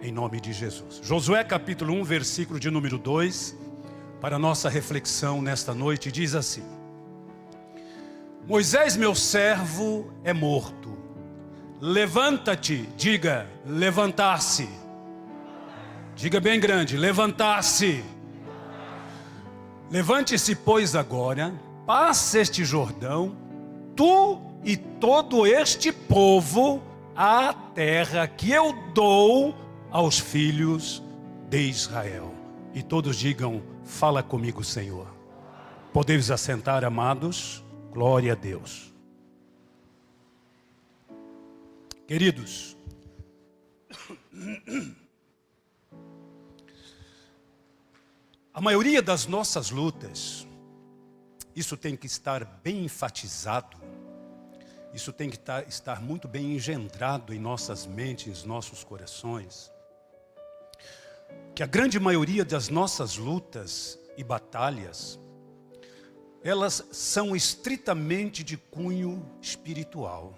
em nome de Jesus. Josué capítulo 1, versículo de número 2, para a nossa reflexão nesta noite, diz assim: Moisés, meu servo, é morto. Levanta-te, diga, levantar-se. Diga bem grande, levantar-se. Levante-se, pois, agora, passe este Jordão, tu e todo este povo, à terra que eu dou aos filhos de Israel. E todos digam, fala comigo, Senhor. Podeis assentar, amados. Glória a Deus. Queridos, a maioria das nossas lutas, isso tem que estar bem enfatizado, isso tem que estar muito bem engendrado em nossas mentes, em nossos corações, que a grande maioria das nossas lutas e batalhas, elas são estritamente de cunho espiritual.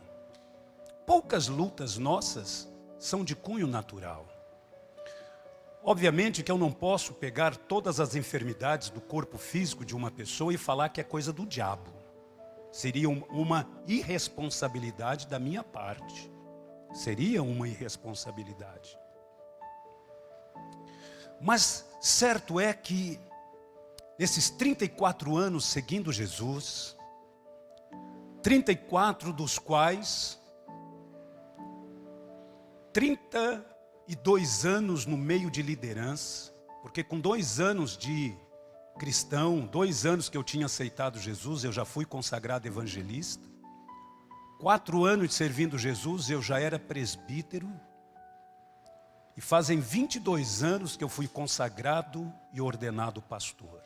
Poucas lutas nossas são de cunho natural. Obviamente que eu não posso pegar todas as enfermidades do corpo físico de uma pessoa e falar que é coisa do diabo. Seria uma irresponsabilidade da minha parte. Seria uma irresponsabilidade. Mas certo é que nesses 34 anos seguindo Jesus, 34 dos quais 32 anos no meio de liderança, porque com 2 anos de cristão, 2 anos que eu tinha aceitado Jesus, eu já fui consagrado evangelista. 4 anos de servindo Jesus, eu já era presbítero. E fazem 22 anos que eu fui consagrado e ordenado pastor.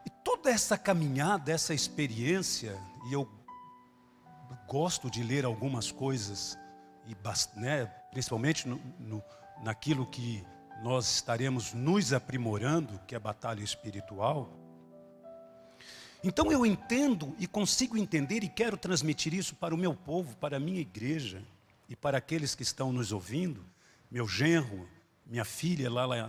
E toda essa caminhada, essa experiência, e eu gosto de ler algumas coisas, principalmente naquilo que nós estaremos nos aprimorando, que é a batalha espiritual. Então eu entendo e consigo entender e quero transmitir isso para o meu povo, para a minha igreja e para aqueles que estão nos ouvindo, meu genro, minha filha lá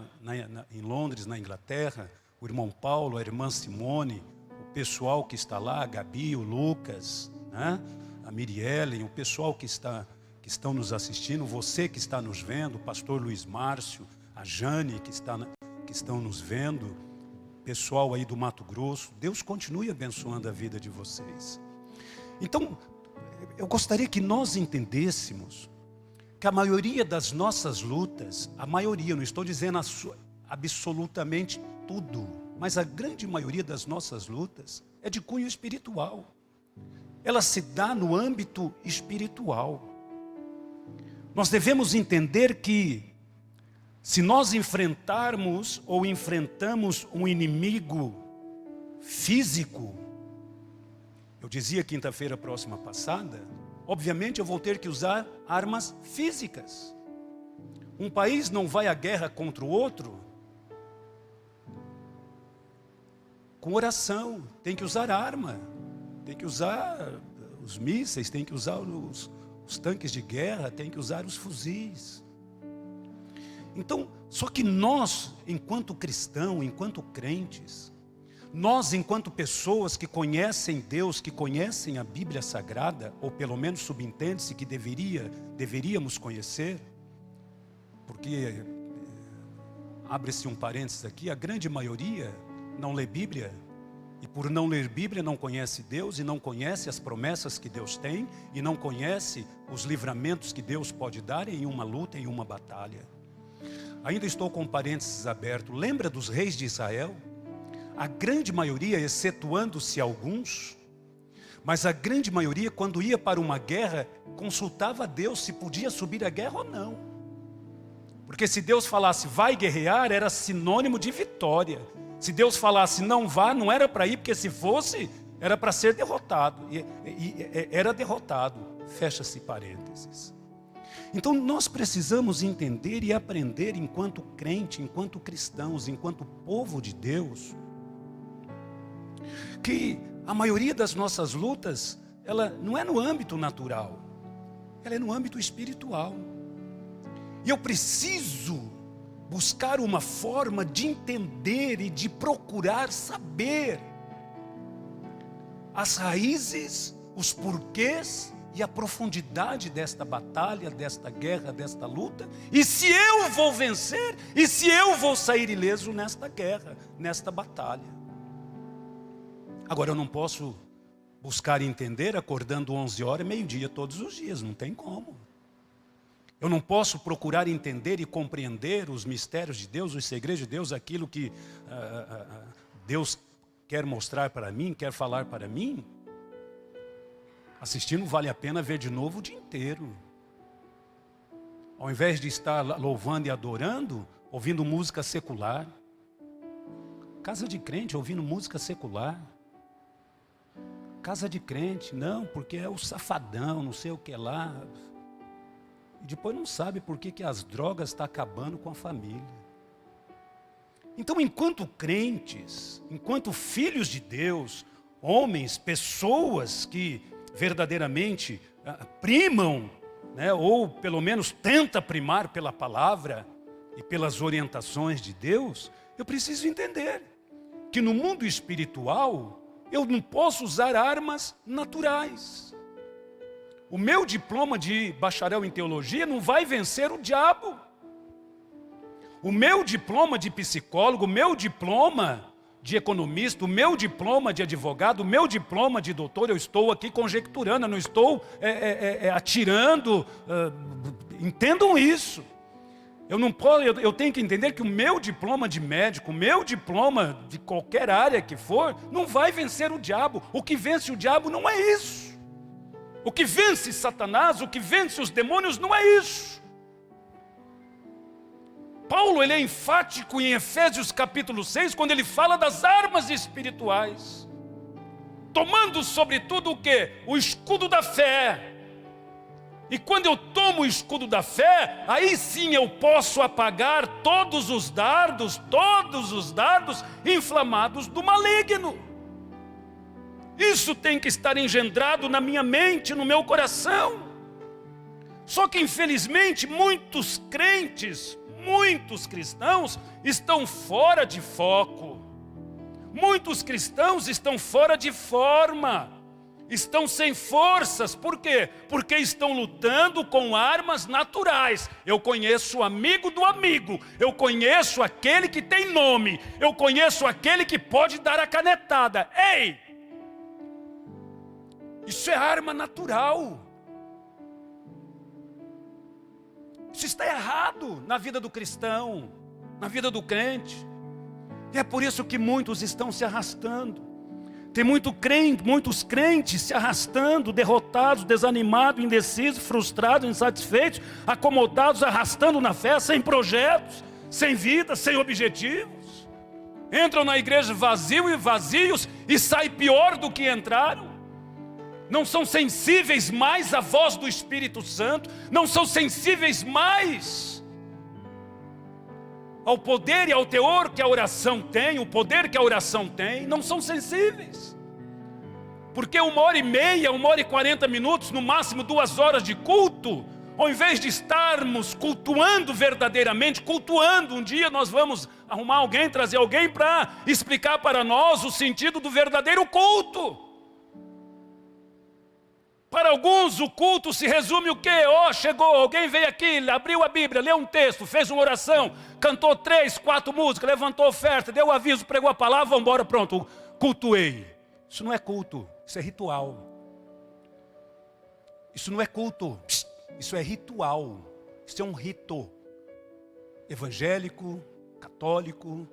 em Londres, na Inglaterra, o irmão Paulo, a irmã Simone, o pessoal que está lá, a Gabi, o Lucas, né? A Miriellen, o pessoal que estão nos assistindo, você que está nos vendo, o pastor Luiz Márcio, a Jane que estão nos vendo, o pessoal aí do Mato Grosso, Deus continue abençoando a vida de vocês. Então, eu gostaria que nós entendêssemos que a maioria das nossas lutas, a maioria, não estou dizendo absolutamente tudo, mas a grande maioria das nossas lutas é de cunho espiritual. Ela se dá no âmbito espiritual. Nós devemos entender que se nós enfrentarmos ou enfrentamos um inimigo físico, eu dizia quinta-feira próxima passada, obviamente eu vou ter que usar armas físicas. Um país não vai à guerra contra o outro com oração, tem que usar arma, tem que usar os mísseis, tem que usar os tanques de guerra, tem que usar os fuzis. Então, só que nós, enquanto cristãos, enquanto crentes, nós, enquanto pessoas que conhecem Deus, que conhecem a Bíblia Sagrada, ou pelo menos subentende-se que deveríamos conhecer, porque, abre-se um parênteses aqui, a grande maioria não lê Bíblia, e por não ler Bíblia não conhece Deus, e não conhece as promessas que Deus tem, e não conhece os livramentos que Deus pode dar em uma luta, em uma batalha. Ainda estou com parênteses aberto. Lembra dos reis de Israel? A grande maioria, excetuando-se alguns, mas a grande maioria, quando ia para uma guerra, consultava a Deus se podia subir a guerra ou não. Porque se Deus falasse vai guerrear, era sinônimo de vitória. Se Deus falasse não vá, não era para ir, porque se fosse, era para ser derrotado. E era derrotado. Fecha-se parênteses. Então nós precisamos entender e aprender enquanto crente, enquanto cristãos, enquanto povo de Deus, que a maioria das nossas lutas, ela não é no âmbito natural, ela é no âmbito espiritual. E eu preciso buscar uma forma de entender e de procurar saber as raízes, os porquês e a profundidade desta batalha, desta guerra, desta luta. E se eu vou vencer, e se eu vou sair ileso nesta guerra, nesta batalha. Agora eu não posso buscar entender acordando 11 horas, meio-dia todos os dias, não tem como. Eu não posso procurar entender e compreender os mistérios de Deus, os segredos de Deus, aquilo que Deus quer mostrar para mim, quer falar para mim. Assistindo vale a pena ver de novo o dia inteiro. Ao invés de estar louvando e adorando, ouvindo música secular. Casa de crente ouvindo música secular. Casa de crente, não, porque é o safadão, não sei o que lá. E depois não sabe por que as drogas estão acabando com a família. Então, enquanto crentes, enquanto filhos de Deus, homens, pessoas que verdadeiramente primam, né, ou pelo menos tenta primar pela palavra e pelas orientações de Deus, eu preciso entender que no mundo espiritual eu não posso usar armas naturais. O meu diploma de bacharel em teologia não vai vencer o diabo. O meu diploma de psicólogo, o meu diploma de economista, o meu diploma de advogado, o meu diploma de doutor, eu estou aqui conjecturando, eu não estou atirando, entendam isso. Eu tenho que entender que o meu diploma de médico, o meu diploma de qualquer área que for, não vai vencer o diabo. O que vence o diabo não é isso. O que vence Satanás, o que vence os demônios não é isso. Paulo ele é enfático em Efésios capítulo 6, quando ele fala das armas espirituais. Tomando sobretudo o quê? O escudo da fé. E quando eu tomo o escudo da fé, aí sim eu posso apagar todos os dardos inflamados do maligno. Isso tem que estar engendrado na minha mente, no meu coração. Só que infelizmente muitos crentes, muitos cristãos estão fora de foco. Muitos cristãos estão fora de forma. Estão sem forças. Por quê? Porque estão lutando com armas naturais. Eu conheço o amigo do amigo. Eu conheço aquele que tem nome. Eu conheço aquele que pode dar a canetada. Ei! Isso é arma natural. Isso está errado na vida do cristão, na vida do crente. E é por isso que muitos estão se arrastando. Tem muitos crentes se arrastando, derrotados, desanimados, indecisos, frustrados, insatisfeitos, acomodados, arrastando na fé, sem projetos, sem vida, sem objetivos. Entram na igreja vazios e saem pior do que entraram. Não são sensíveis mais à voz do Espírito Santo, não são sensíveis mais ao poder e ao teor que a oração tem, o poder que a oração tem, não são sensíveis. Porque 1h30, 1h40 minutos, no máximo 2 horas de culto, ao invés de estarmos cultuando verdadeiramente, um dia nós vamos arrumar alguém, trazer alguém para explicar para nós o sentido do verdadeiro culto. Para alguns o culto se resume o quê? Chegou, alguém veio aqui, abriu a Bíblia, leu um texto, fez uma oração, cantou 3, 4 músicas, levantou oferta, deu aviso, pregou a palavra, vamos embora, pronto, cultuei. Isso não é culto, isso é ritual. Isso não é culto, isso é ritual. Isso é um rito evangélico, católico,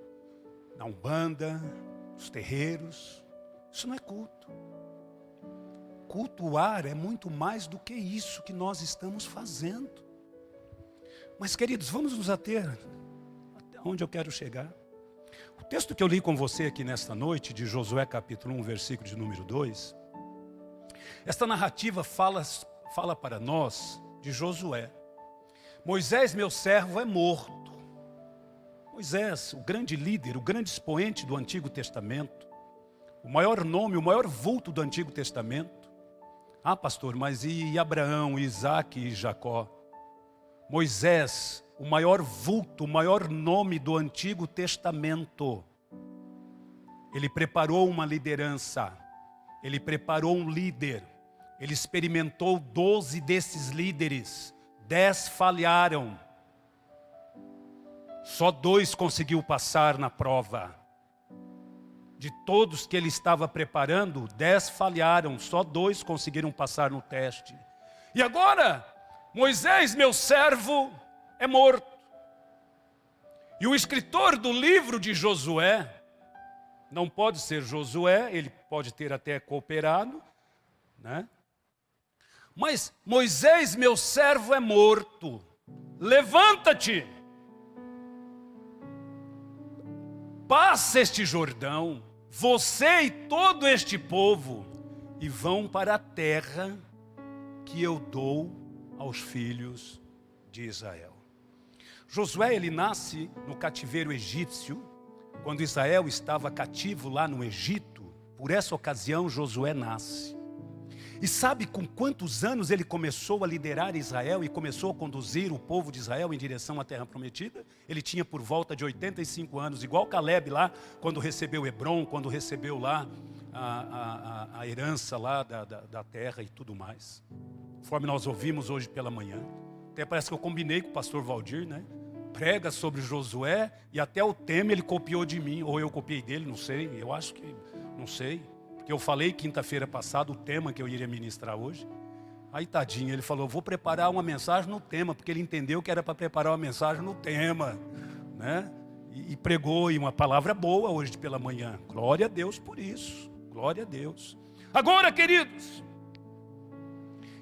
na Umbanda, nos terreiros. Isso não é culto. Cultuar é muito mais do que isso que nós estamos fazendo. Mas, queridos, vamos nos ater até onde eu quero chegar. O texto que eu li com você aqui nesta noite, de Josué capítulo 1, versículo de número 2, esta narrativa fala para nós de Josué. Moisés, meu servo, é morto. Moisés, o grande líder, o grande expoente do Antigo Testamento, o maior nome, o maior vulto do Antigo Testamento. Pastor, mas e Abraão, Isaac e Jacó? Moisés o maior vulto, o maior nome do Antigo Testamento. Ele preparou uma liderança, ele preparou um líder, ele experimentou 12 desses líderes, 10 falharam. Só 2 conseguiu passar na prova. De todos que ele estava preparando, 10 falharam, só 2 conseguiram passar no teste. E agora, Moisés, meu servo, é morto. E o escritor do livro de Josué, não pode ser Josué, ele pode ter até cooperado, né? Mas Moisés, meu servo, é morto. Levanta-te. Passa este Jordão, você e todo este povo, e vão para a terra que eu dou aos filhos de Israel. Josué, ele nasce no cativeiro egípcio, quando Israel estava cativo lá no Egito. Por essa ocasião, Josué nasce. E sabe com quantos anos ele começou a liderar Israel e começou a conduzir o povo de Israel em direção à terra prometida? Ele tinha por volta de 85 anos, igual Caleb lá, quando recebeu Hebrom, quando recebeu lá a herança lá da terra e tudo mais. Conforme nós ouvimos hoje pela manhã. Até parece que eu combinei com o pastor Valdir, né? Prega sobre Josué e até o tema ele copiou de mim, ou eu copiei dele, não sei, eu acho que, não sei. Porque eu falei quinta-feira passada o tema que eu iria ministrar hoje. Aí tadinho, ele falou, vou preparar uma mensagem no tema, porque ele entendeu que era para preparar uma mensagem no tema, né? E pregou e uma palavra boa hoje pela manhã. Glória a Deus por isso, glória a Deus. Agora, queridos,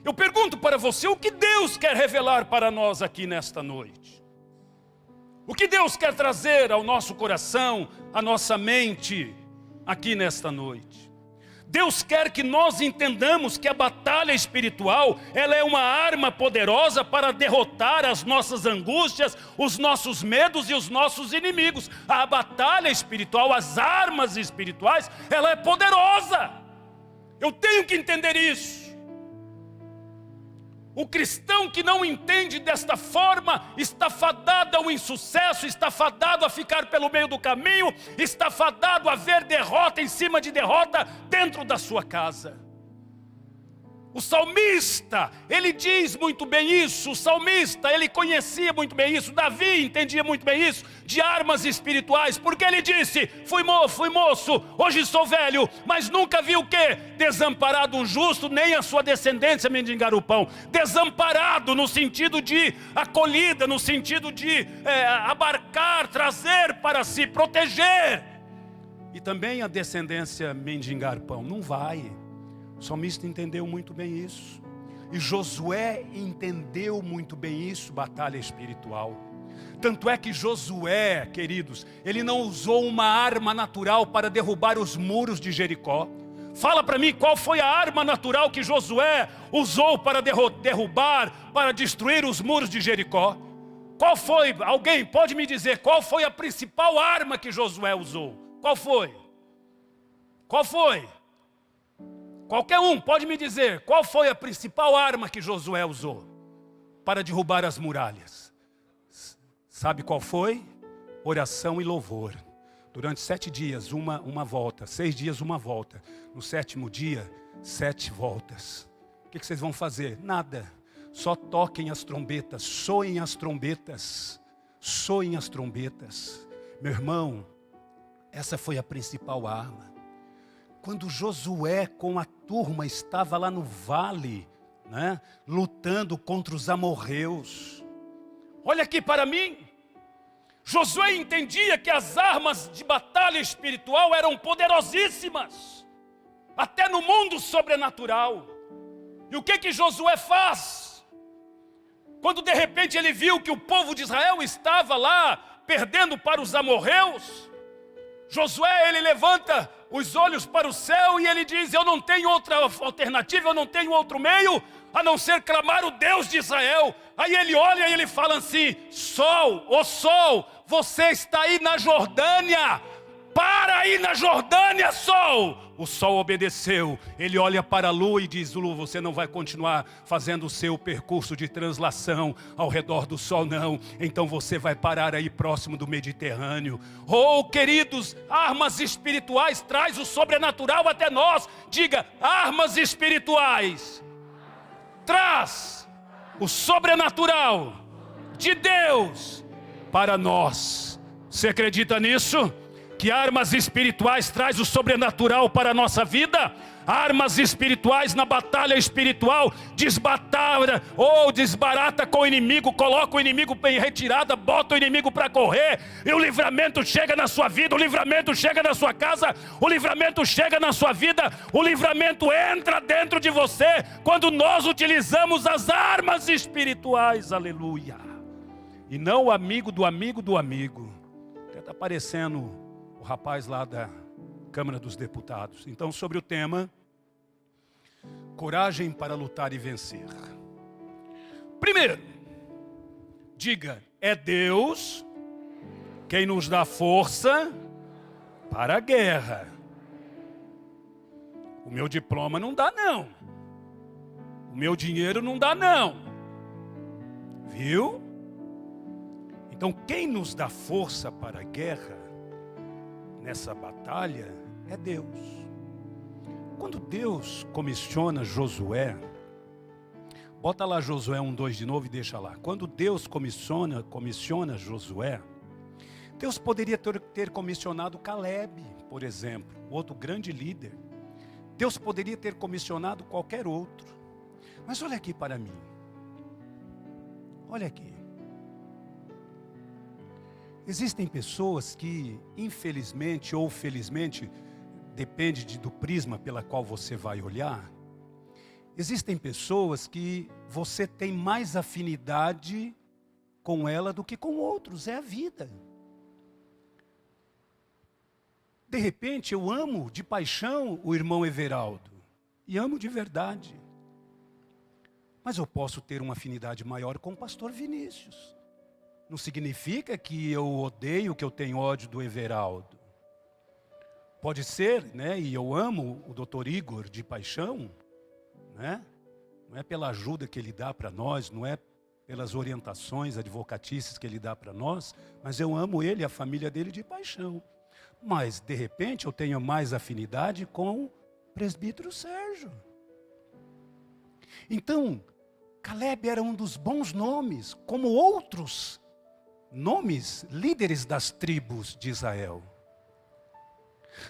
eu pergunto para você, o que Deus quer revelar para nós aqui nesta noite? O que Deus quer trazer ao nosso coração, à nossa mente, aqui nesta noite? Deus quer que nós entendamos que a batalha espiritual, ela é uma arma poderosa para derrotar as nossas angústias, os nossos medos e os nossos inimigos. A batalha espiritual, as armas espirituais, ela é poderosa. Eu tenho que entender isso. O cristão que não entende desta forma está fadado ao insucesso, está fadado a ficar pelo meio do caminho, está fadado a ver derrota em cima de derrota dentro da sua casa. O salmista, ele diz muito bem isso, o salmista, ele conhecia muito bem isso, Davi entendia muito bem isso, de armas espirituais, porque ele disse, fui moço, hoje sou velho, mas nunca vi o quê? Desamparado um justo, nem a sua descendência mendigar o pão. Desamparado no sentido de acolhida, no sentido de abarcar, trazer para si, proteger. E também a descendência mendigar pão, não vai. O salmista entendeu muito bem isso. E Josué entendeu muito bem isso, batalha espiritual. Tanto é que Josué, queridos, ele não usou uma arma natural para derrubar os muros de Jericó. Fala para mim, qual foi a arma natural que Josué usou para derrubar, para destruir os muros de Jericó? Qual foi? Alguém pode me dizer qual foi a principal arma que Josué usou? Qual foi? Qual foi? Qualquer um pode me dizer qual foi a principal arma que Josué usou para derrubar as muralhas? Sabe qual foi? Oração e louvor. Durante 7 dias, uma volta. 6 dias, uma volta. No 7º dia, 7 voltas. O que vocês vão fazer? Nada. Só toquem as trombetas, soem as trombetas. Soem as trombetas. Meu irmão, essa foi a principal arma. Quando Josué com a turma estava lá no vale, né, lutando contra os amorreus. Olha aqui para mim. Josué entendia que as armas de batalha espiritual eram poderosíssimas, até no mundo sobrenatural. E o que Josué faz? Quando de repente ele viu que o povo de Israel estava lá, perdendo para os amorreus, Josué, ele levanta os olhos para o céu e ele diz, eu não tenho outra alternativa, eu não tenho outro meio, a não ser clamar o Deus de Israel. Aí ele olha e ele fala assim, sol, ô sol, você está aí na Jordânia, para aí na Jordânia, sol. O sol obedeceu. Ele olha para a lua e diz: lua, você não vai continuar fazendo o seu percurso de translação ao redor do sol, não. Então você vai parar aí próximo do Mediterrâneo. Oh, queridos, armas espirituais traz o sobrenatural até nós. Diga: armas espirituais traz o sobrenatural de Deus para nós. Você acredita nisso? Que armas espirituais traz o sobrenatural para a nossa vida? Armas espirituais na batalha espiritual desbarata com o inimigo, coloca o inimigo em retirada, bota o inimigo para correr, e o livramento chega na sua vida, o livramento chega na sua casa, o livramento chega na sua vida, o livramento entra dentro de você, quando nós utilizamos as armas espirituais, aleluia. E não o amigo do amigo do amigo. Está parecendo o rapaz lá da Câmara dos Deputados. Então, sobre o tema, coragem para lutar e vencer. Primeiro, diga: é Deus quem nos dá força para a guerra. O meu diploma não dá, não. O meu dinheiro não dá, não. Viu? Então, quem nos dá força para a guerra nessa batalha é Deus. Quando Deus comissiona Josué, bota lá Josué 1:2 de novo e deixa lá. Quando Deus comissiona Josué, Deus poderia ter comissionado Caleb, por exemplo, outro grande líder. Deus poderia ter comissionado qualquer outro. Mas olha aqui para mim. Olha aqui. Existem pessoas que, infelizmente ou felizmente, depende do prisma pela qual você vai olhar. Existem pessoas que você tem mais afinidade com ela do que com outros, é a vida. De repente eu amo de paixão o irmão Everaldo, e amo de verdade. Mas eu posso ter uma afinidade maior com o pastor Vinícius. Não significa que eu odeio, que eu tenho ódio do Everaldo. Pode ser, né? E eu amo o doutor Igor de paixão, né? Não é pela ajuda que ele dá para nós, não é pelas orientações advocatícias que ele dá para nós, mas eu amo ele e a família dele de paixão. Mas, de repente, eu tenho mais afinidade com o presbítero Sérgio. Então, Caleb era um dos bons nomes, como outros nomes, líderes das tribos de Israel.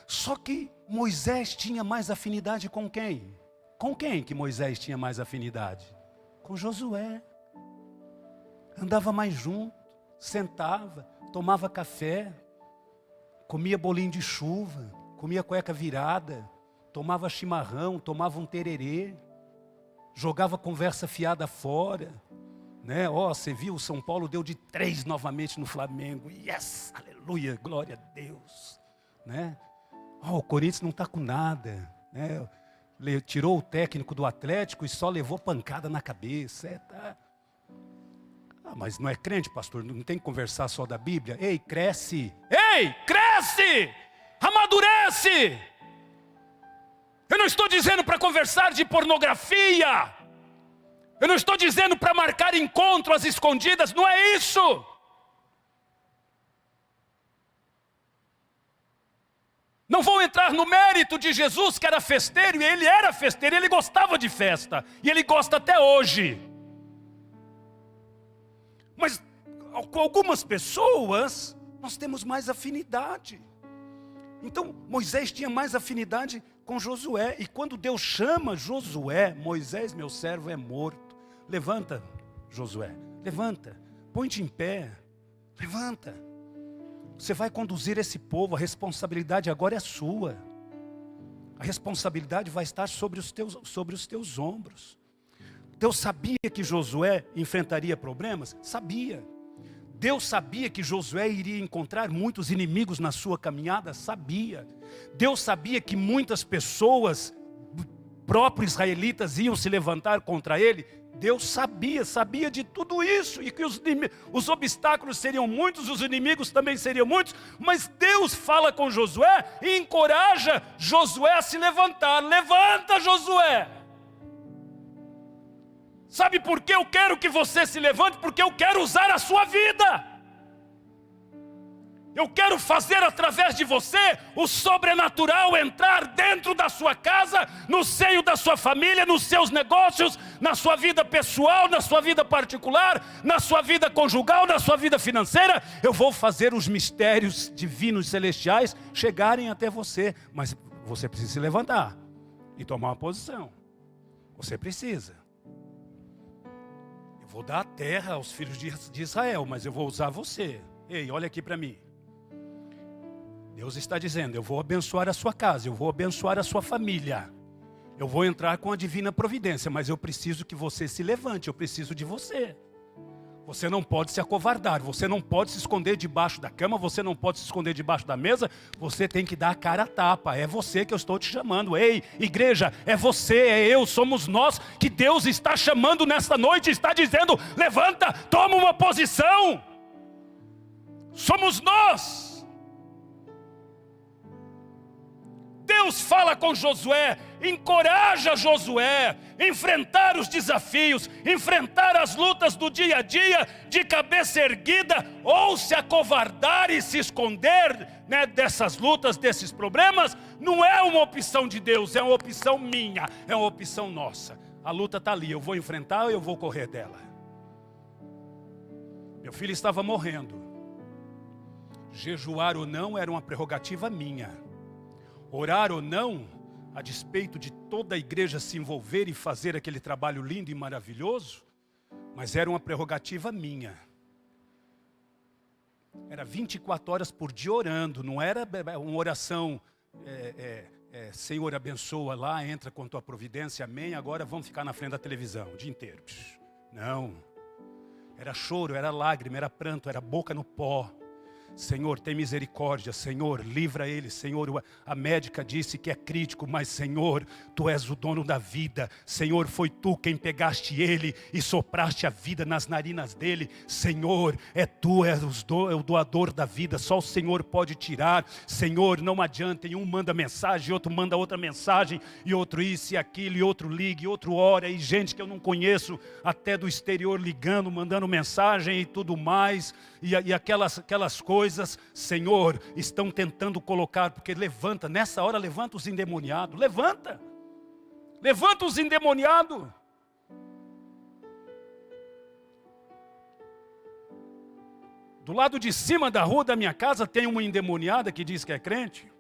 Só que Moisés tinha mais afinidade com quem? Com quem que Moisés tinha mais afinidade? Com Josué. Andava mais junto, sentava, tomava café, comia bolinho de chuva, comia cueca virada, tomava chimarrão, tomava um tererê, jogava conversa fiada fora. Né? Você viu, o São Paulo deu de 3 novamente no Flamengo. Yes, aleluia, glória a Deus. Né? O Corinthians não está com nada. Né? Tirou o técnico do Atlético e só levou pancada na cabeça. Tá. Mas não é crente, pastor? Não tem que conversar só da Bíblia? Ei, cresce! Ei, cresce! Amadurece! Eu não estou dizendo para conversar de pornografia. Eu não estou dizendo para marcar encontro às escondidas, não é isso. Não vou entrar no mérito de Jesus, que era festeiro, e ele era festeiro, ele gostava de festa, e ele gosta até hoje. Mas com algumas pessoas, nós temos mais afinidade. Então, Moisés tinha mais afinidade com Josué, e quando Deus chama Josué, Moisés, meu servo, é morto. Levanta, Josué, levanta, põe-te em pé, levanta. Você vai conduzir esse povo, a responsabilidade agora é sua. A responsabilidade vai estar sobre os teus ombros. Deus sabia que Josué enfrentaria problemas? Sabia. Deus sabia que Josué iria encontrar muitos inimigos na sua caminhada? Sabia. Deus sabia que muitas pessoas, próprios israelitas, iam se levantar contra ele? Deus sabia de tudo isso, e que os obstáculos seriam muitos, os inimigos também seriam muitos, mas Deus fala com Josué e encoraja Josué a se levantar. Levanta, Josué! Sabe por que eu quero que você se levante? Porque eu quero usar a sua vida. Eu quero fazer através de você o sobrenatural entrar dentro da sua casa, no seio da sua família, nos seus negócios, na sua vida pessoal, na sua vida particular, na sua vida conjugal, na sua vida financeira. Eu vou fazer os mistérios divinos celestiais chegarem até você. Mas você precisa se levantar e tomar uma posição. Você precisa. Eu vou dar a terra aos filhos de Israel, mas eu vou usar você. Ei, olha aqui para mim. Deus está dizendo, eu vou abençoar a sua casa, eu vou abençoar a sua família. Eu vou entrar com a divina providência, mas eu preciso que você se levante, eu preciso de você. Você não pode se acovardar, você não pode se esconder debaixo da cama, você não pode se esconder debaixo da mesa, você tem que dar a cara a tapa. É você que eu estou te chamando. Ei, igreja, é você, é eu, somos nós que Deus está chamando nesta noite, está dizendo, levanta, toma uma posição. Somos nós. Deus fala com Josué, encoraja Josué, enfrentar os desafios, enfrentar as lutas do dia a dia, de cabeça erguida, ou se acovardar e se esconder, né, dessas lutas, desses problemas, não é uma opção de Deus, é uma opção minha, é uma opção nossa. A luta está ali, eu vou enfrentar ou eu vou correr dela? Meu filho estava morrendo. Jejuar ou não era uma prerrogativa minha. Orar ou não, a despeito de toda a igreja se envolver e fazer aquele trabalho lindo e maravilhoso, mas era uma prerrogativa minha. Era 24 horas por dia orando, não era uma oração, Senhor abençoa lá, entra com tua providência, amém, agora vamos ficar na frente da televisão o dia inteiro. Não, era choro, era lágrima, era pranto, era boca no pó. Senhor, tem misericórdia, Senhor, livra ele, Senhor, a médica disse que é crítico, mas Senhor, Tu és o dono da vida, Senhor, foi Tu quem pegaste ele e sopraste a vida nas narinas dele, Senhor, Tu és o doador da vida, só o Senhor pode tirar, Senhor, não adianta, um manda mensagem, outro manda outra mensagem, e outro isso e aquilo, e outro liga, e outro ora, e gente que eu não conheço, até do exterior ligando, mandando mensagem e tudo mais, e aquelas coisas, Senhor, estão tentando colocar, porque levanta, nessa hora levanta os endemoniados, levanta os endemoniados. Do lado de cima da rua da minha casa tem uma endemoniada que diz que é crente,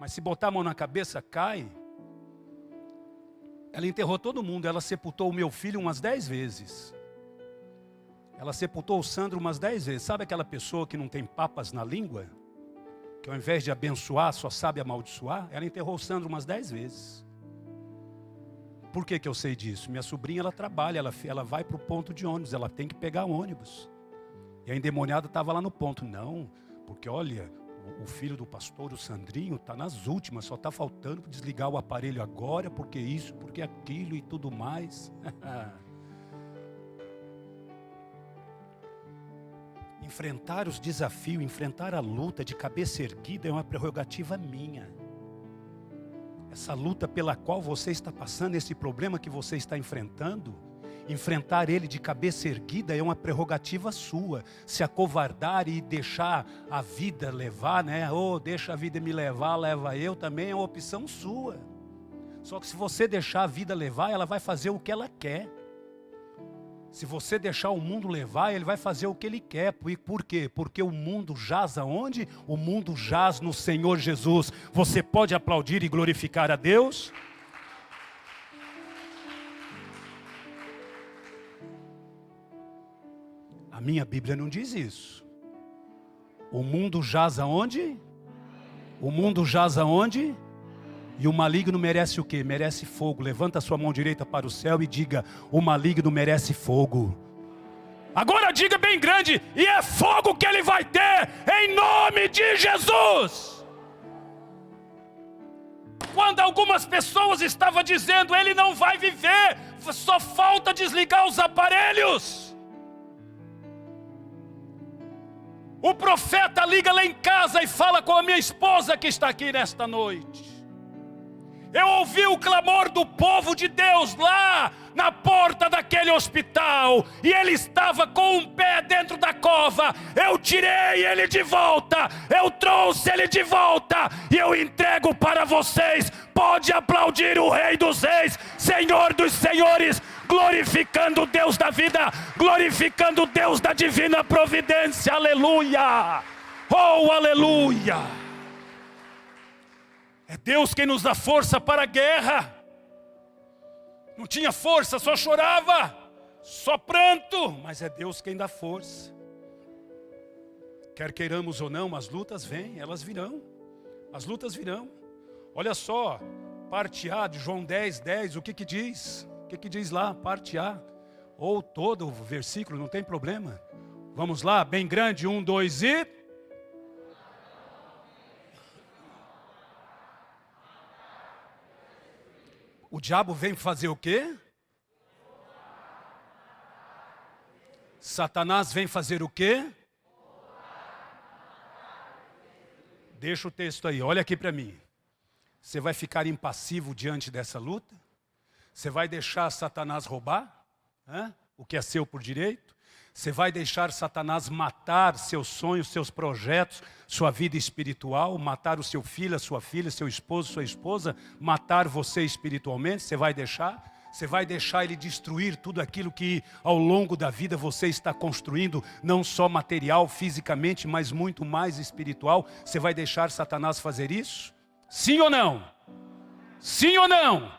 mas se botar a mão na cabeça cai. Ela enterrou todo mundo, ela sepultou o meu filho umas 10 vezes. Ela sepultou o Sandro umas 10 vezes. Sabe aquela pessoa que não tem papas na língua? Que ao invés de abençoar, só sabe amaldiçoar? Ela enterrou o Sandro umas 10 vezes. Por que eu sei disso? Minha sobrinha, ela trabalha, ela vai para o ponto de ônibus, ela tem que pegar ônibus. E a endemoniada estava lá no ponto. Não, porque olha, o filho do pastor, o Sandrinho, está nas últimas, só está faltando desligar o aparelho agora, porque isso, porque aquilo e tudo mais. Enfrentar os desafios, enfrentar a luta de cabeça erguida é uma prerrogativa minha. Essa luta pela qual você está passando, esse problema que você está enfrentando, enfrentar ele de cabeça erguida é uma prerrogativa sua. Se acovardar e deixar a vida levar, né? Deixa a vida me levar, leva eu, também é uma opção sua. Só que se você deixar a vida levar, ela vai fazer o que ela quer. Se você deixar o mundo levar, ele vai fazer o que ele quer. Por quê? Porque o mundo jaz aonde? O mundo jaz no Senhor Jesus. Você pode aplaudir e glorificar a Deus? A minha Bíblia não diz isso. O mundo jaz aonde? O mundo jaz aonde? E o maligno merece o quê? Merece fogo. Levanta a sua mão direita para o céu e diga: o maligno merece fogo. Agora diga bem grande: e é fogo que ele vai ter, em nome de Jesus. quando algumas pessoas estavam dizendo, ele não vai viver, só falta desligar os aparelhos. O profeta liga lá em casa e fala com a minha esposa que está aqui nesta noite. Eu ouvi o clamor do povo de Deus lá na porta daquele hospital, e ele estava com um pé dentro da cova. Eu tirei ele de volta, eu trouxe ele de volta, e eu entrego para vocês. Pode aplaudir o Rei dos Reis, Senhor dos Senhores, glorificando o Deus da vida, glorificando o Deus da divina providência. Aleluia, oh aleluia. É Deus quem nos dá força para a guerra. Não tinha força, só chorava, só pranto, mas é Deus quem dá força. Quer queiramos ou não, as lutas vêm, elas virão. As lutas virão. Olha só, parte A de João 10:10, o que diz? O que diz lá, parte A? Ou todo o versículo, não tem problema. Vamos lá, bem grande, 1, 2 e... O diabo vem fazer o quê? Satanás vem fazer o quê? Deixa o texto aí, olha aqui para mim. Você vai ficar impassivo diante dessa luta? Você vai deixar Satanás roubar o que é seu por direito? Você vai deixar Satanás matar seus sonhos, seus projetos, sua vida espiritual, matar o seu filho, a sua filha, seu esposo, sua esposa, matar você espiritualmente? Você vai deixar? Você vai deixar ele destruir tudo aquilo que ao longo da vida você está construindo, não só material, fisicamente, mas muito mais espiritual? Você vai deixar Satanás fazer isso? Sim ou não? Sim ou não?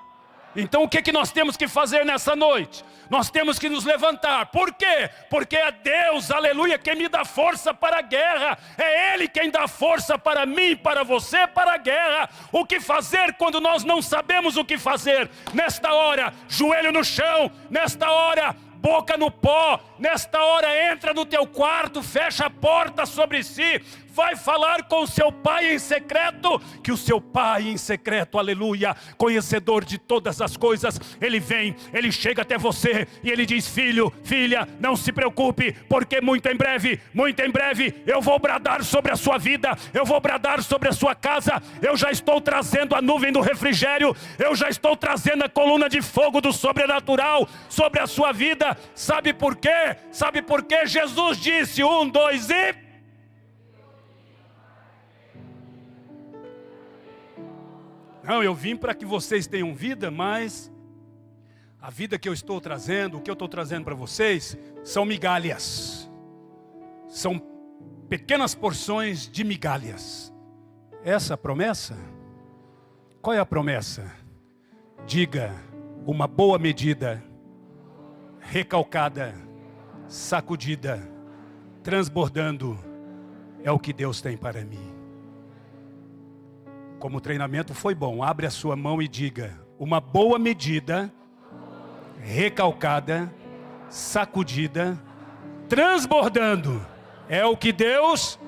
Então o que nós temos que fazer nessa noite? Nós temos que nos levantar. Por quê? Porque é Deus, aleluia, quem me dá força para a guerra. É Ele quem dá força para mim, para você, para a guerra. O que fazer quando nós não sabemos o que fazer? Nesta hora, joelho no chão. Nesta hora, boca no pó. Nesta hora, entra no teu quarto, fecha a porta sobre si. Vai falar com o seu pai em secreto, que o seu pai em secreto, aleluia, conhecedor de todas as coisas, ele vem, ele chega até você e ele diz: filho, filha, não se preocupe, porque muito em breve, eu vou bradar sobre a sua vida, eu vou bradar sobre a sua casa, eu já estou trazendo a nuvem do refrigério, eu já estou trazendo a coluna de fogo do sobrenatural sobre a sua vida. Sabe por quê? Sabe por quê? Jesus disse: 1, 2 e... Não, eu vim para que vocês tenham vida, mas a vida que eu estou trazendo, o que eu estou trazendo para vocês, são migalhas. São pequenas porções de migalhas. Essa a promessa? Qual é a promessa? Diga: uma boa medida, recalcada, sacudida, transbordando, é o que Deus tem para mim. Como o treinamento foi bom, abre a sua mão e diga: uma boa medida, recalcada, sacudida, transbordando, é o que Deus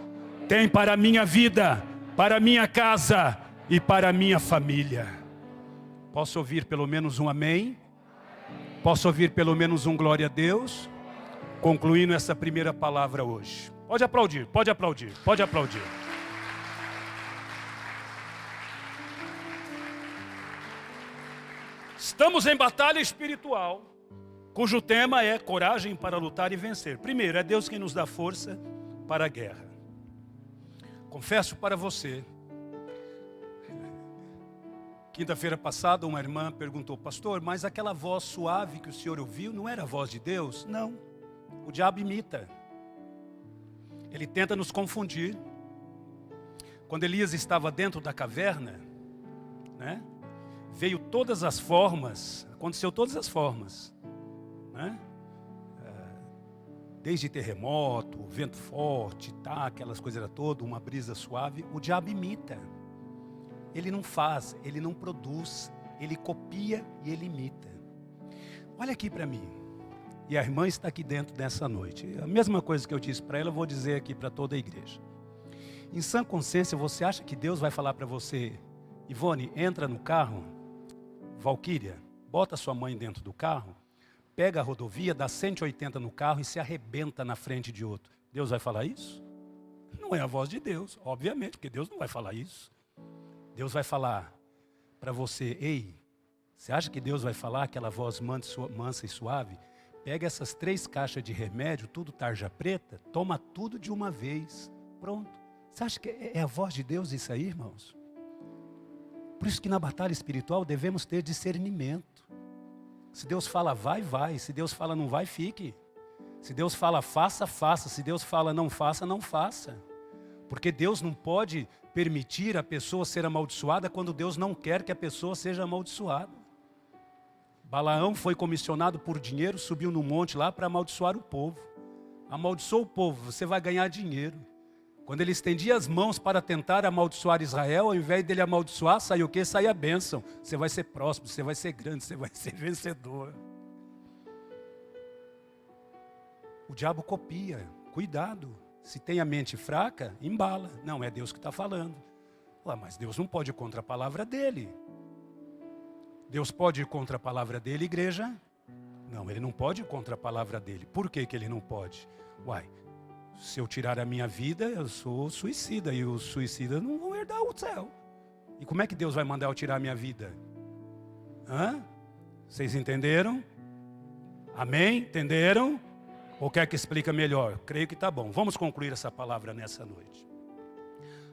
tem para a minha vida, para a minha casa e para a minha família. Posso ouvir pelo menos um amém? Posso ouvir pelo menos um glória a Deus? Concluindo essa primeira palavra hoje. Pode aplaudir, pode aplaudir, pode aplaudir. Estamos em batalha espiritual, cujo tema é coragem para lutar e vencer. Primeiro, é Deus quem nos dá força para a guerra. Confesso para você, quinta-feira passada uma irmã perguntou: pastor, mas aquela voz suave que o senhor ouviu não era a voz de Deus? Não, o diabo imita. Ele tenta nos confundir. Quando Elias estava dentro da caverna, veio todas as formas, aconteceu todas as formas, desde terremoto, vento forte, aquelas coisas todas, uma brisa suave. O diabo imita, ele não faz, ele não produz, ele copia e ele imita. Olha aqui para mim, e a irmã está aqui dentro dessa noite, a mesma coisa que eu disse para ela, eu vou dizer aqui para toda a igreja. Em sã consciência, você acha que Deus vai falar para você: Ivone, entra no carro. Valquíria, bota sua mãe dentro do carro, pega a rodovia, dá 180 no carro e se arrebenta na frente de outro. Deus vai falar isso? Não é a voz de Deus, obviamente, porque Deus não vai falar isso. Deus vai falar para você, ei, você acha que Deus vai falar aquela voz mansa e suave? Pega essas 3 caixas de remédio, tudo tarja preta, toma tudo de uma vez. Pronto. Você acha que é a voz de Deus isso aí, irmãos? Por isso que na batalha espiritual devemos ter discernimento. Se Deus fala vai, vai. Se Deus fala não vai, fique. Se Deus fala faça, faça. Se Deus fala não faça, não faça. Porque Deus não pode permitir a pessoa ser amaldiçoada quando Deus não quer que a pessoa seja amaldiçoada. Balaão foi comissionado por dinheiro, subiu no monte lá para amaldiçoar o povo. Amaldiçoou o povo, você vai ganhar dinheiro. Quando ele estendia as mãos para tentar amaldiçoar Israel, ao invés dele amaldiçoar, saiu o quê? Saiu a bênção. Você vai ser próspero, você vai ser grande, você vai ser vencedor. O diabo copia, cuidado. Se tem a mente fraca, embala. Não, é Deus que está falando. Mas Deus não pode ir contra a palavra dele. Deus pode ir contra a palavra dele, igreja? Não, ele não pode ir contra a palavra dele. Por que ele não pode? Se eu tirar a minha vida, eu sou suicida. E os suicidas não vão herdar o céu. E como é que Deus vai mandar eu tirar a minha vida? Vocês entenderam? Amém? Entenderam? Ou quer que explique melhor? Creio que está bom. Vamos concluir essa palavra nessa noite.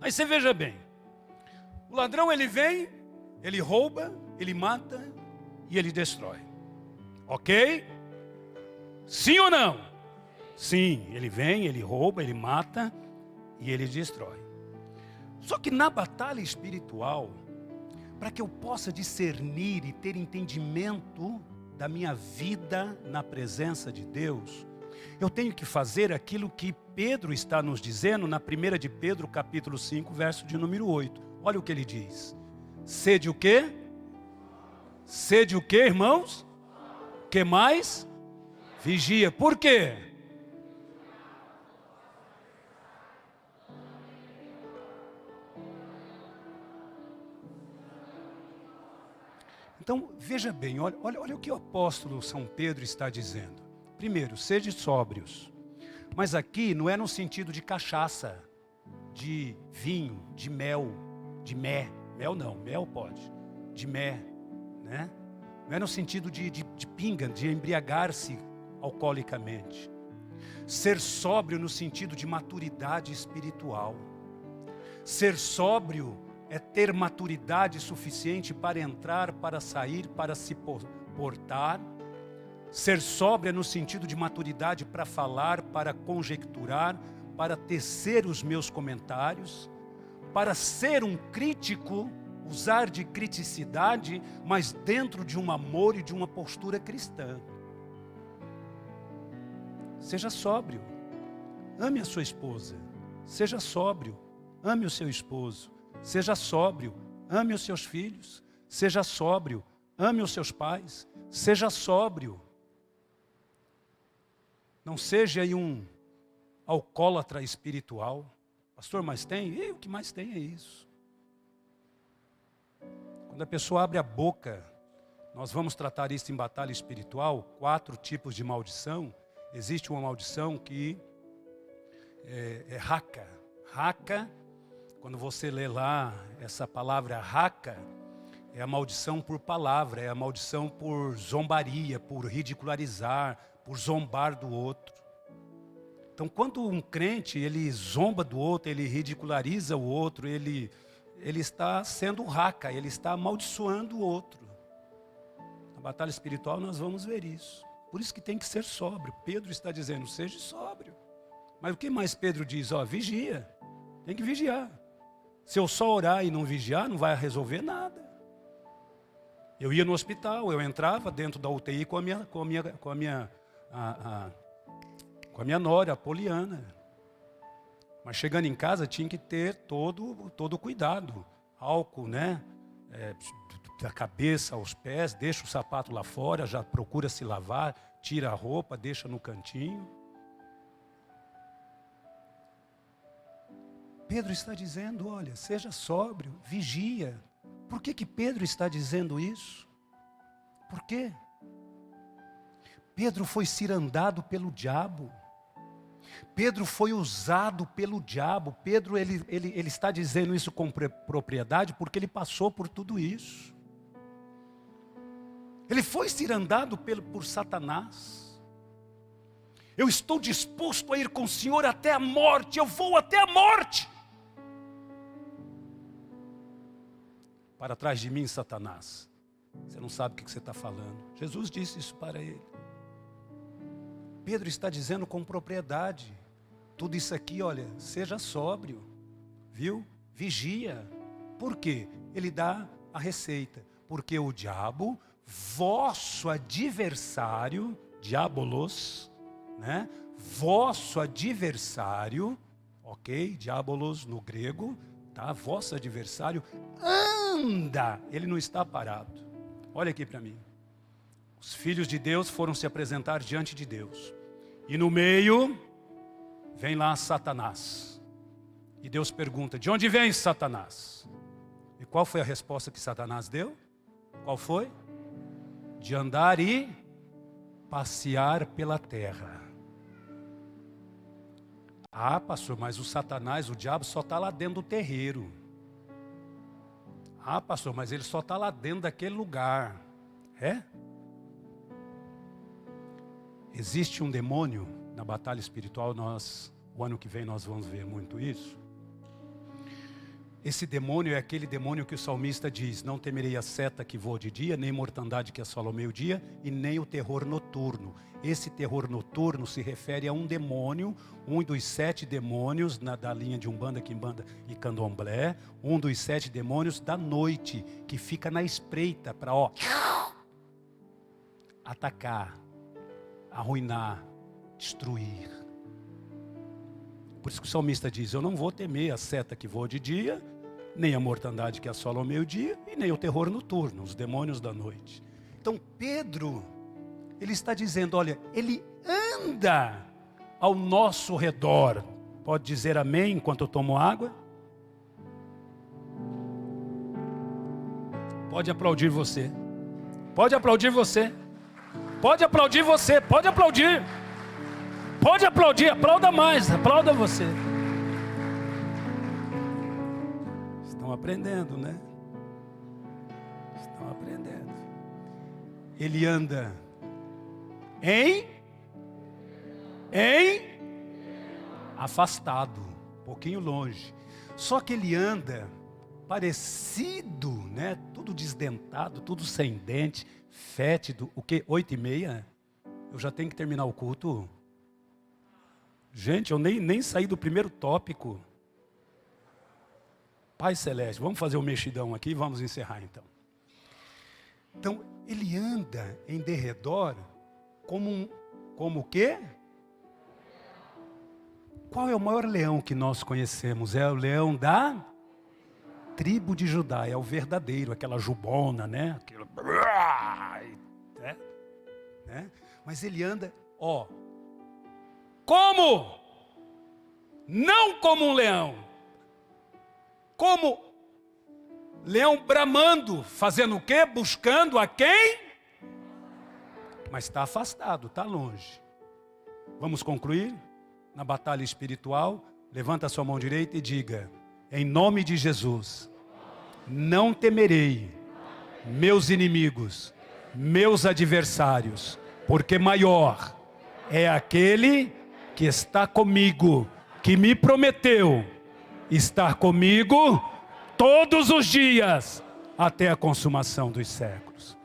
Aí você veja bem. O ladrão ele vem, ele rouba, ele mata e ele destrói. Ok? Sim ou não? Sim, ele vem, ele rouba, ele mata e ele destrói. Só que na batalha espiritual, para que eu possa discernir e ter entendimento da minha vida na presença de Deus, eu tenho que fazer aquilo que Pedro está nos dizendo na 1 de Pedro, capítulo 5, verso de número 8. Olha o que ele diz. Sede o quê? Sede o quê, irmãos? O que mais? Vigia. Por quê? Então, veja bem, olha o que o apóstolo São Pedro está dizendo. Primeiro, sede sóbrios. Mas aqui não é no sentido de cachaça, de vinho, de mel, de mé. Mel não, mel pode. De mé, né? Não é no sentido de pinga, de embriagar-se alcoolicamente. Ser sóbrio no sentido de maturidade espiritual. Ser sóbrio é ter maturidade suficiente para entrar, para sair, para se portar. Ser sóbrio é no sentido de maturidade para falar, para conjecturar, para tecer os meus comentários, para ser um crítico, usar de criticidade, mas dentro de um amor e de uma postura cristã. Seja sóbrio, ame a sua esposa. Seja sóbrio, ame o seu esposo. Seja sóbrio, ame os seus filhos. Seja sóbrio, ame os seus pais. Seja sóbrio. Não seja aí um alcoólatra espiritual. Pastor, mas tem? O que mais tem é isso. Quando a pessoa abre a boca, nós vamos tratar isso em batalha espiritual, 4 tipos de maldição. Existe uma maldição que é raca. Raca, quando você lê lá essa palavra raca, é a maldição por palavra, é a maldição por zombaria, por ridicularizar, por zombar do outro. Então, quando um crente, ele zomba do outro, ele ridiculariza o outro, ele está sendo raca, ele está amaldiçoando o outro. Na batalha espiritual nós vamos ver isso. Por isso que tem que ser sóbrio. Pedro está dizendo, seja sóbrio. Mas o que mais Pedro diz? Vigia. Tem que vigiar. Se eu só orar e não vigiar, não vai resolver nada. Eu ia no hospital, eu entrava dentro da UTI com a minha nora, a Poliana. Mas chegando em casa tinha que ter todo o cuidado. Álcool, né? Da cabeça aos pés, deixa o sapato lá fora, já procura se lavar, tira a roupa, deixa no cantinho. Pedro está dizendo, olha, seja sóbrio, vigia, Por que Pedro está dizendo isso? Por quê? Pedro foi cirandado pelo diabo. Pedro foi usado pelo diabo. Pedro ele está dizendo isso com propriedade porque ele passou por tudo isso. Ele foi cirandado por Satanás. Eu estou disposto a ir com o Senhor até a morte. Eu vou até a morte. Para trás de mim, Satanás. Você não sabe o que você está falando. Jesus disse isso para ele. Pedro está dizendo com propriedade. Tudo isso aqui, olha, seja sóbrio. Viu? Vigia. Por quê? Ele dá a receita. Porque o diabo, vosso adversário, diabolos, né? Vosso adversário, ok? Diabolos no grego, tá? Vosso adversário anda. Ele não está parado. Olha aqui para mim. Os filhos de Deus foram se apresentar diante de Deus. E no meio, vem lá Satanás. E Deus pergunta, de onde vem Satanás? E qual foi a resposta que Satanás deu? Qual foi? De andar e passear pela terra. Ah, pastor, mas o Satanás, o diabo só está lá dentro do terreiro. Ah, pastor, mas ele só está lá dentro daquele lugar. É? Existe um demônio na batalha espiritual, o ano que vem nós vamos ver muito isso. Esse demônio é aquele demônio que o salmista diz, não temerei a seta que voa de dia, nem mortandade que assola ao meio-dia, e nem o terror noturno. Esse terror noturno se refere a um demônio, um dos 7 demônios da linha de Umbanda, Quimbanda e Candomblé, um dos 7 demônios da noite, que fica na espreita para atacar, arruinar, destruir. Por isso que o salmista diz, eu não vou temer a seta que voa de dia, nem a mortandade que assola ao meio-dia, e nem o terror noturno, os demônios da noite. Então Pedro, ele está dizendo, olha, ele anda ao nosso redor. Pode dizer amém enquanto eu tomo água? Pode aplaudir você. Pode aplaudir você. Pode aplaudir você, pode aplaudir. Pode aplaudir, aplauda mais, aplauda você. Estão aprendendo, né? Estão aprendendo. Ele anda afastado, um pouquinho longe. Só que ele anda parecido, né? Tudo desdentado, tudo sem dente, fétido. O quê? 8h30? Eu já tenho que terminar o culto. Gente, eu nem saí do primeiro tópico. Pai Celeste, vamos fazer o mexidão aqui e vamos encerrar então. Então, ele anda em derredor como o quê? Qual é o maior leão que nós conhecemos? É o leão da tribo de Judá, é o verdadeiro, aquela jubona, né? Aquilo, né? Mas ele anda, como? Não como um leão. Como leão bramando, fazendo o quê? Buscando a quem? Mas está afastado, está longe. Vamos concluir? Na batalha espiritual, levanta a sua mão direita e diga, em nome de Jesus, não temerei meus inimigos, meus adversários, porque maior é aquele que está comigo, que me prometeu estar comigo todos os dias, até a consumação dos séculos.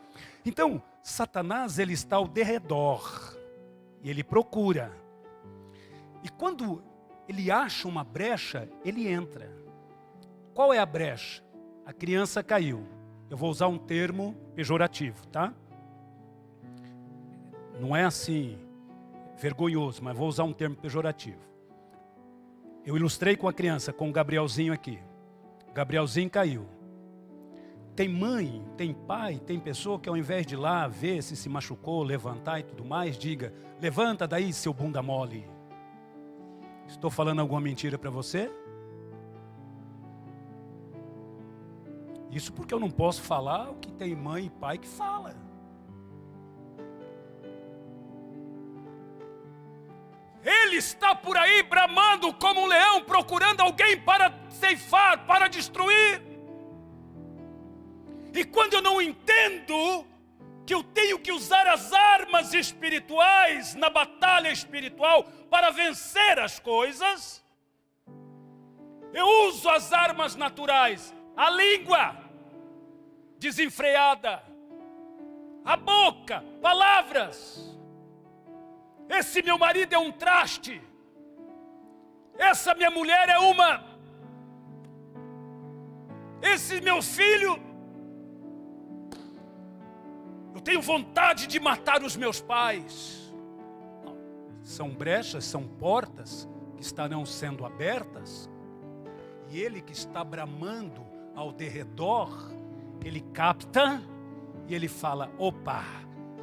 Então, Satanás, ele está ao derredor, e ele procura. E quando ele acha uma brecha, ele entra. Qual é a brecha? A criança caiu. Eu vou usar um termo pejorativo, tá? Não é assim, vergonhoso, mas vou usar um termo pejorativo. Eu ilustrei com a criança, com o Gabrielzinho aqui. O Gabrielzinho caiu. Tem mãe, tem pai, tem pessoa que ao invés de ir lá ver se machucou, levantar e tudo mais, diga, levanta daí seu bunda mole. Estou falando alguma mentira para você? Isso porque eu não posso falar o que tem mãe e pai que fala. Ele está por aí bramando como um leão, procurando alguém para ceifar, para destruir. E quando eu não entendo que eu tenho que usar as armas espirituais na batalha espiritual para vencer as coisas, eu uso as armas naturais, a língua desenfreada, a boca, palavras. Esse meu marido é um traste, essa minha mulher é uma, esse meu filho, eu tenho vontade de matar os meus pais. São brechas, são portas que estarão sendo abertas, e ele que está bramando ao derredor, ele capta e ele fala: opa,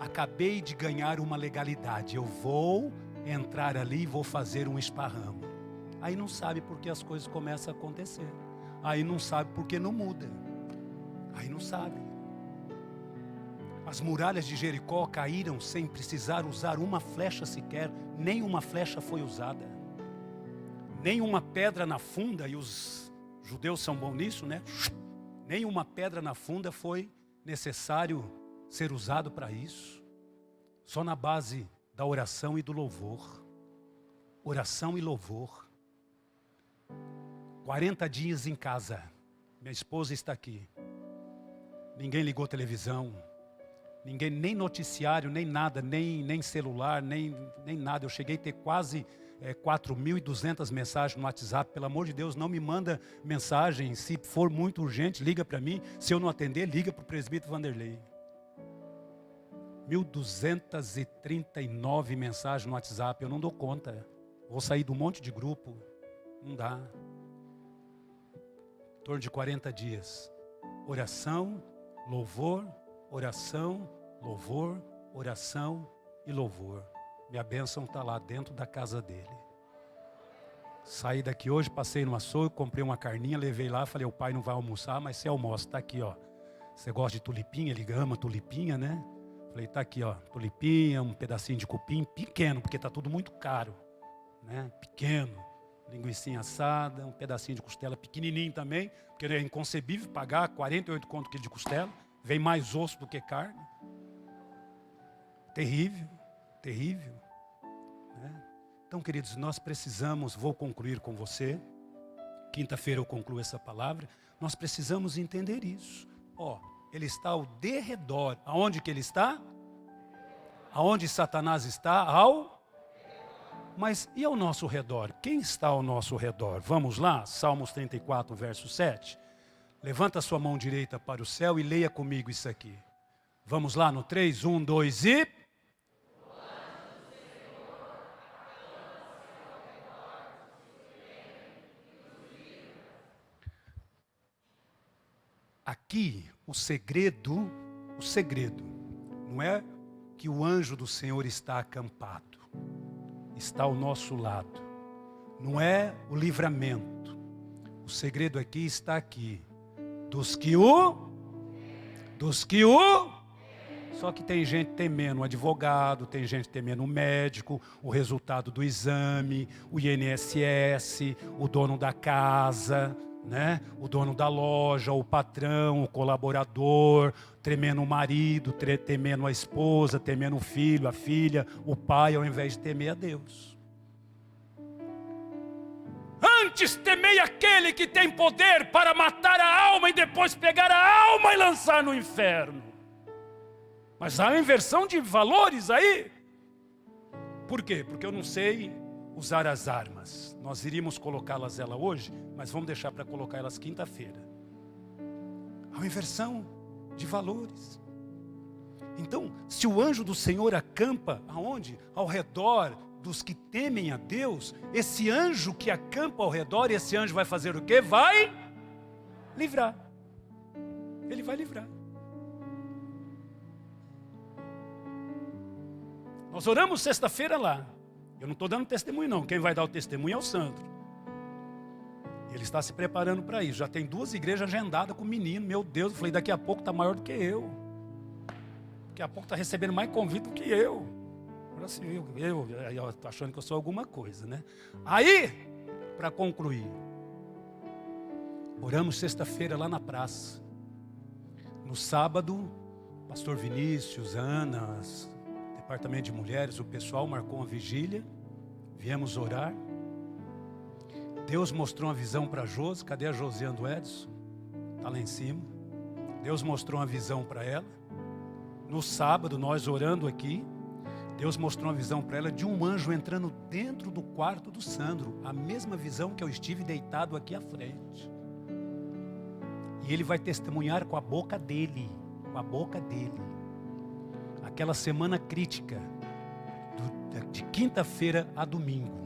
acabei de ganhar uma legalidade, eu vou entrar ali e vou fazer um esparramo. Aí não sabe por que as coisas começam a acontecer, aí não sabe por que não muda, aí não sabe. As muralhas de Jericó caíram sem precisar usar uma flecha sequer, nem uma flecha foi usada, nem uma pedra na funda, e os judeus são bons nisso, né? Nem uma pedra na funda foi necessário ser usado para isso. Só na base da oração e do louvor. Oração e louvor. 40 dias em casa. Minha esposa está aqui. Ninguém ligou televisão. Ninguém, nem noticiário, nem nada, nem celular, nem nada. Eu cheguei a ter quase 4.200 mensagens no WhatsApp. Pelo amor de Deus, não me manda mensagem. Se for muito urgente, liga para mim. Se eu não atender, liga para o presbítero Vanderlei. 1.239 mensagens no WhatsApp. Eu não dou conta. Vou sair de um monte de grupo. Não dá. Em torno de 40 dias. Oração, louvor, oração, louvor, oração e louvor. Minha bênção está lá dentro da casa dele. Saí daqui hoje, passei no açougue, comprei uma carninha, levei lá, falei: o pai não vai almoçar, mas você almoça, está aqui, ó. Você gosta de tulipinha? Ele ama tulipinha, né? Falei: está aqui, ó, tulipinha, um pedacinho de cupim, pequeno, porque está tudo muito caro, né? Pequeno, linguicinha assada, um pedacinho de costela pequenininho também, porque é inconcebível pagar 48 conto quilo de costela, vem mais osso do que carne. Terrível, terrível, né? Então, queridos, nós precisamos, vou concluir com você, quinta-feira eu concluo essa palavra, nós precisamos entender isso. Ó, ele está ao derredor. Aonde que ele está? Aonde Satanás está? Mas e ao nosso redor? Quem está ao nosso redor? Vamos lá, Salmos 34, verso 7. Levanta a sua mão direita para o céu e leia comigo isso aqui. Vamos lá no 3, 1, 2 e... Aqui, o segredo não é que o anjo do Senhor está acampado, está ao nosso lado, não é o livramento, o segredo aqui está aqui, só que tem gente temendo o advogado, tem gente temendo o médico, o resultado do exame, o INSS, o dono da casa, né? O dono da loja, o patrão, o colaborador, temendo o marido, temendo a esposa, temendo o filho, a filha, o pai, ao invés de temer a Deus. Antes temei aquele que tem poder para matar a alma e depois pegar a alma e lançar no inferno. Mas há uma inversão de valores aí. Por quê? Porque eu não sei usar as armas. Nós iríamos colocá-las hoje, mas vamos deixar para colocar elas quinta-feira. Há uma inversão de valores. Então, se o anjo do Senhor acampa, aonde? Ao redor dos que temem a Deus, esse anjo que acampa ao redor, esse anjo vai fazer o quê? Vai livrar. Ele vai livrar. Nós oramos sexta-feira lá. Eu não estou dando testemunho não, quem vai dar o testemunho é o Sandro. Ele está se preparando para isso. Já tem 2 igrejas agendadas com o menino. Meu Deus, eu falei, daqui a pouco está maior do que eu. Daqui a pouco está recebendo mais convite do que eu. Assim, eu estou achando que eu sou alguma coisa, né? Aí, para concluir, oramos sexta-feira lá na praça. No sábado, pastor Vinícius, Ana, departamento de mulheres, o pessoal marcou uma vigília. Viemos orar. Deus mostrou uma visão para Josi. Cadê a Josiane do Edson? Está lá em cima. Deus mostrou uma visão para ela. No sábado, nós orando aqui, Deus mostrou uma visão para ela de um anjo entrando dentro do quarto do Sandro. A mesma visão que eu estive deitado aqui à frente. E ele vai testemunhar com a boca dele. Com a boca dele. Aquela semana crítica. De quinta-feira a domingo.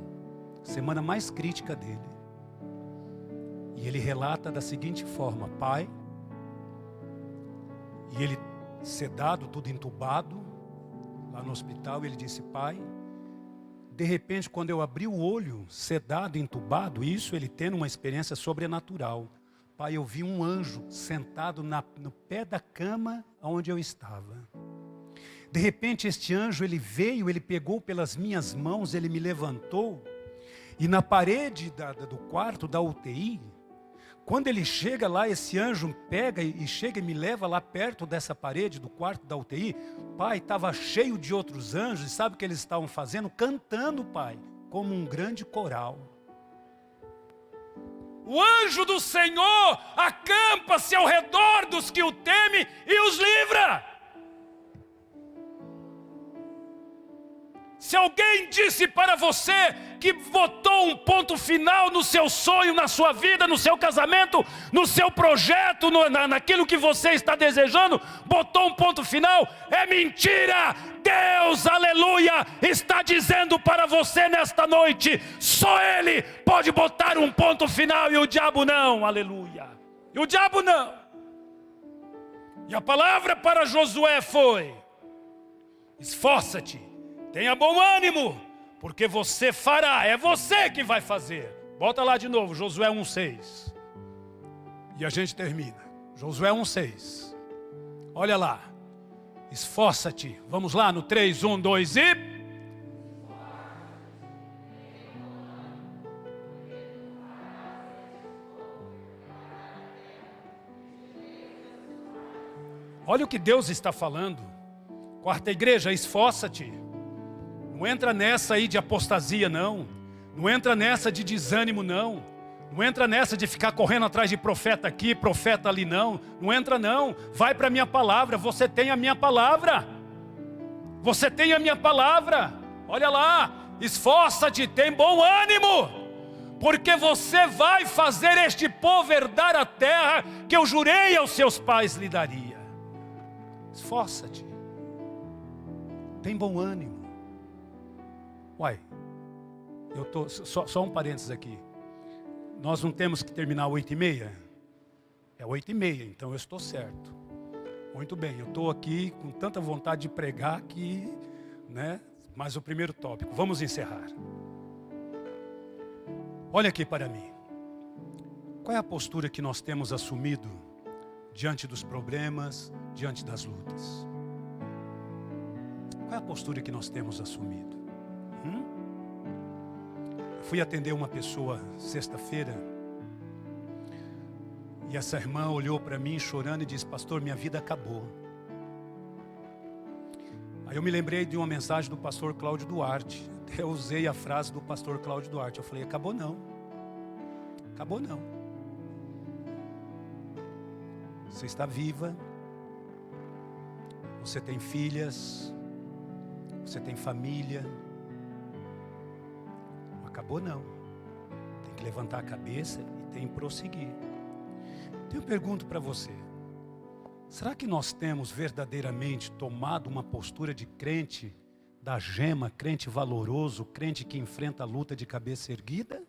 Semana mais crítica dele. E ele relata da seguinte forma: pai, e ele sedado, tudo entubado, lá no hospital, ele disse: pai, de repente quando eu abri o olho, sedado, entubado, isso ele tendo uma experiência sobrenatural, pai, eu vi um anjo sentado no pé da cama onde eu estava. De repente este anjo, ele veio, ele pegou pelas minhas mãos, ele me levantou, e na parede do quarto da UTI, quando ele chega lá, esse anjo pega e chega e me leva lá perto dessa parede do quarto da UTI. Pai, estava cheio de outros anjos, e sabe o que eles estavam fazendo? Cantando, pai, como um grande coral. O anjo do Senhor acampa-se ao redor dos que o temem e os livra. Se alguém disse para você que botou um ponto final no seu sonho, na sua vida, no seu casamento, no seu projeto, naquilo que você está desejando, botou um ponto final, é mentira! Deus, aleluia, está dizendo para você nesta noite, só Ele pode botar um ponto final e o diabo não, aleluia. E o diabo não. E a palavra para Josué foi: esforça-te, tenha bom ânimo, porque você fará, é você que vai fazer. Bota lá de novo, Josué 1,6. E a gente termina. Josué 1,6. Olha lá. Esforça-te. Vamos lá no 3, 1, 2 e... Olha o que Deus está falando. Quarta igreja, esforça-te. Não entra nessa aí de apostasia, não. Não entra nessa de desânimo, não. Não entra nessa de ficar correndo atrás de profeta aqui, profeta ali, não. Não entra, não. Vai para a minha palavra. Você tem a minha palavra. Você tem a minha palavra. Olha lá. Esforça-te, tem bom ânimo. Porque você vai fazer este povo herdar a terra que eu jurei aos seus pais lhe daria. Esforça-te. Tem bom ânimo. Uai, eu tô só um parênteses aqui. Nós não temos que terminar 8h30? É 8h30, então eu estou certo. Muito bem, eu estou aqui com tanta vontade de pregar que, né? Mas o primeiro tópico, vamos encerrar. Olha aqui para mim. Qual é a postura que nós temos assumido diante dos problemas, diante das lutas? Qual é a postura que nós temos assumido? Fui atender uma pessoa sexta-feira e essa irmã olhou para mim chorando e disse: pastor, minha vida acabou. Aí eu me lembrei de uma mensagem do pastor Cláudio Duarte. Até usei a frase do pastor Cláudio Duarte. Eu falei: acabou não. Acabou não. Você está viva. Você tem filhas. Você tem família. Acabou não. Tem que levantar a cabeça e tem que prosseguir. Então eu pergunto para você: será que nós temos verdadeiramente tomado uma postura de crente da gema, crente valoroso, crente que enfrenta a luta de cabeça erguida?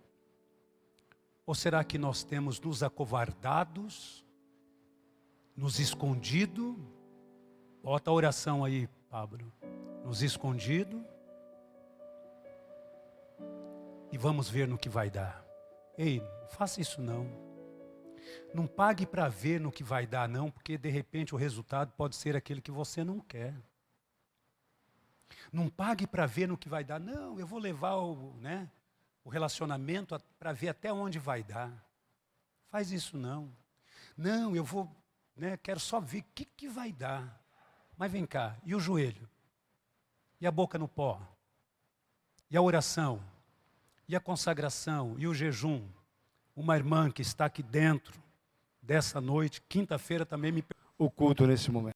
Ou será que nós temos nos acovardados, nos escondido? Bota a oração aí, Pablo. Nos escondido. E vamos ver no que vai dar. Ei, não faça isso não. Não pague para ver no que vai dar não, porque de repente o resultado pode ser aquele que você não quer. Não pague para ver no que vai dar. Não, eu vou levar o relacionamento para ver até onde vai dar. Faz isso não. Não, eu vou, quero só ver o que vai dar. Mas vem cá, e o joelho? E a boca no pó? E a oração? E a consagração? E o jejum? Uma irmã que está aqui dentro dessa noite, quinta-feira também me... O culto nesse momento.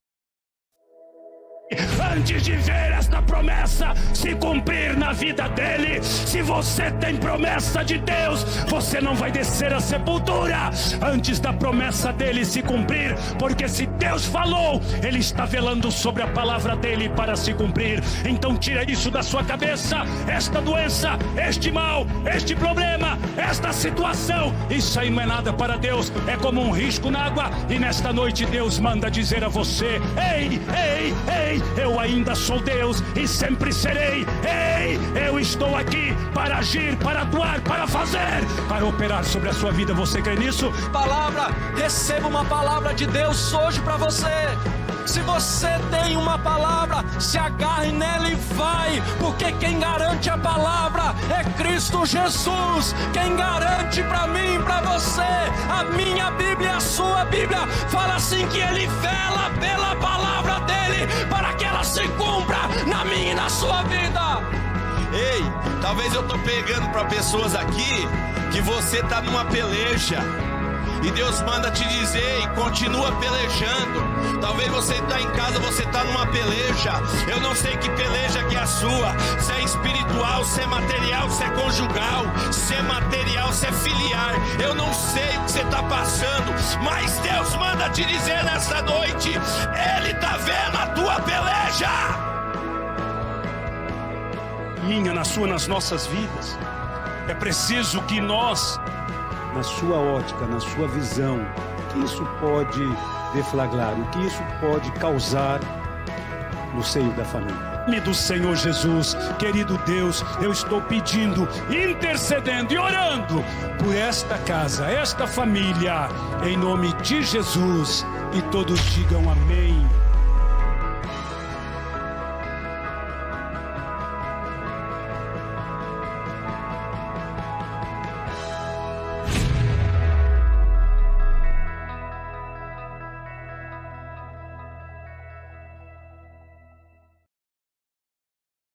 Antes de ver esta promessa se cumprir na vida dele, se você tem promessa de Deus, você não vai descer à sepultura antes da promessa dele se cumprir, porque se Deus falou, ele está velando sobre a palavra dele para se cumprir. Então tira isso da sua cabeça, esta doença, este mal, este problema, esta situação, isso aí não é nada para Deus, é como um risco na água. E nesta noite Deus manda dizer a você: ei, ei, ei, eu ainda sou Deus e sempre serei. Ei, eu estou aqui para agir, para atuar, para fazer, para operar sobre a sua vida. Você crê nisso? Palavra, receba uma palavra de Deus hoje para você. Se você tem uma palavra, se agarre nela e vai, porque quem garante a palavra é Cristo Jesus. Quem garante para mim e para você, a minha Bíblia, a sua Bíblia, fala assim que Ele vela pela palavra dEle, para que ela se cumpra na minha e na sua vida. Ei, talvez eu tô pegando para pessoas aqui que você tá numa peleja e Deus manda te dizer: e continua pelejando. Talvez você está em casa, você está numa peleja. Eu não sei que peleja que é a sua, se é espiritual, se é material, se é conjugal, se é material, se é filiar. Eu não sei o que você está passando, mas Deus manda te dizer nessa noite: Ele está vendo a tua peleja. Minha, na sua, nas nossas vidas. É preciso que nós, na sua ótica, na sua visão, o que isso pode deflagrar, o que isso pode causar no seio da família. em nome do Senhor Jesus, querido Deus, eu estou pedindo, intercedendo e orando por esta casa, esta família, em nome de Jesus, e todos digam amém.